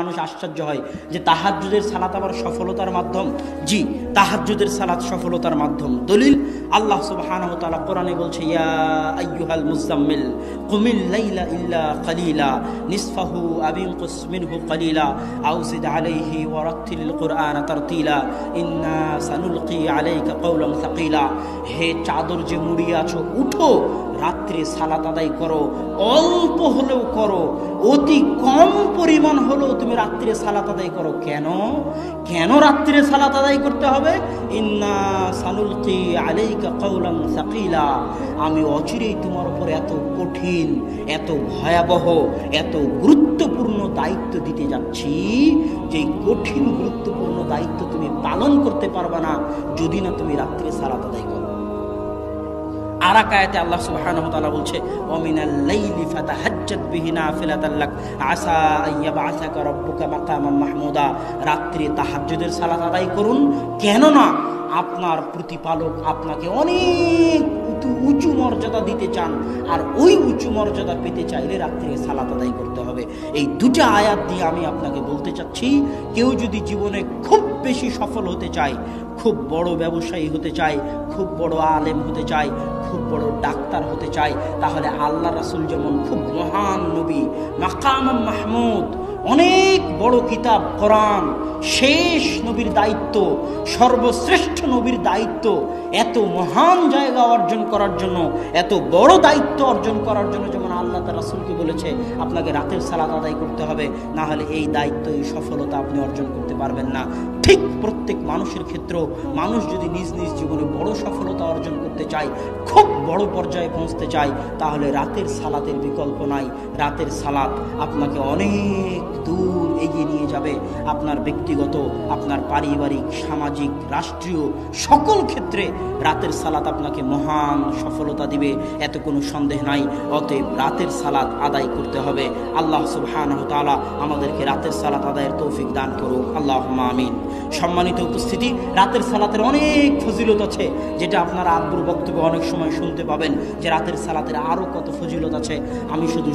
মানুষ আশ্চর্য হয় যে তাহাজ্জুদের সালাত আবার সফলতার মাধ্যম। জি, তাহাজ্জুদের সালাত সফলতার মাধ্যম। দলিল আল্লাহ সুবহানাহু ওয়া তাআলা কোরআনে বলছে, ইয়া আইয়ুহাল মুযাম্মিল কুমিল লাইলা ইল্লা কালিলা নিসফাহু আও ইনকুস মিনহু কালিলা আও জিদ আলাইহি ওয়া রাত্তিলিল কুরআনা তারতিলা ইন্না সানুলকি আলাইকা কাওলান সাকিলা। হে চাদর যে মুড়িয়ে আছো, উঠো, রাত্রে সালাত আদায় করো, অল্প হলেও করো, অতি কম পরিমাণ হলেও তুমি রাত্রে সালাত আদায় করো। কেন কেন রাত্রে সালাত আদায় করতে হবে? ইন্না সানুলকি আলাইকা কাওলান সাকিলা, আমি অচিরেই তোমার উপর এত কঠিন, এত ভয়াবহ, এত গুরুত্বপূর্ণ দায়িত্ব দিতে যাচ্ছি, যে কঠিন গুরুত্বপূর্ণ দায়িত্ব তুমি পালন করতে পারবে না যদি না তুমি রাত্রে সালাত আদায় করো। আর এক আয়াতে আল্লাহ সুবহানাহু ওয়া তাআলা বলছে, ওয়া মিনাল লাইলি ফাতাহাজ্জাদ বিহি নাফিলাতাল লাক আসা আইয়াবআসাকা রাব্বুকা মাকামান মাহমুদা। রাত্রে তাহাজ্জুদের সালাত আদায় করুন, কেননা আপনার প্রতিপালক আপনাকে অনেক উঁচু মর্যাদা দিতে চান, আর ওই উঁচু মর্যাদা পেতে চাইলে রাত্রে সালাত আদায় করতে হবে। এই দুটা আয়াত দিয়ে আমি আপনাকে বলতে চাচ্ছি, কেউ যদি জীবনে খুব বেশি সফল হতে চায়, খুব বড় ব্যবসায়ী হতে চায়, খুব বড় আলেম হতে চায়, খুব বড় ডাক্তার হতে চায়, তাহলে আল্লাহ রাসূল যেমন খুব মহান নবী, মাকাম মাহমুদ, অনেক বড় কিতাব কোরআন, শেষ নবীর দায়িত্ব, সর্বশ্রেষ্ঠ নবীর দায়িত্ব, এত মহান জায়গা অর্জন করার জন্য, এত বড় দায়িত্ব অর্জন করার জন্য যেমন আল্লাহ তাআলা রাসূলকে বলেছে আপনাকে রাতের সালাত আদায় করতে হবে, না হলে এই দায়িত্ব, এই সফলতা আপনি অর্জন করতে পারবেন না। ঠিক প্রত্যেক মানুষের ক্ষেত্রেও মানুষ যদি নিজ নিজ জীবনে বড় সফলতা অর্জন করতে চায়, খুব বড় পর্যায়ে পৌঁছতে চায়, তাহলে রাতের সালাতের বিকল্প নাই। রাতের সালাত আপনাকে অনেক দূর এগিয়ে নিয়ে যাবে। আপনার ব্যক্তিগত, আপনার পারিবারিক, সামাজিক, রাষ্ট্রীয় সকল ক্ষেত্রে রাতের সালাত আপনাকে মহান সফলতা দিবে, এত কোনো সন্দেহ নাই। অতএব রাতের সালাত আদায় করতে হবে। আল্লাহ সুবহানাহু ওয়া তাআলা আমাদেরকে রাতের সালাত আদায়ের তৌফিক দান করুক, আল্লাহুম্মা আমিন। সম্মানিত উপস্থিতি, রাতের সালাতের অনেক ফজিলত আছে, যেটা আপনারা আব্বুর বক্তব্যে অনেক সময় শুনতে পাবেন যে রাতের সালাতের আরও কত ফজিলত আছে। আমি শুধু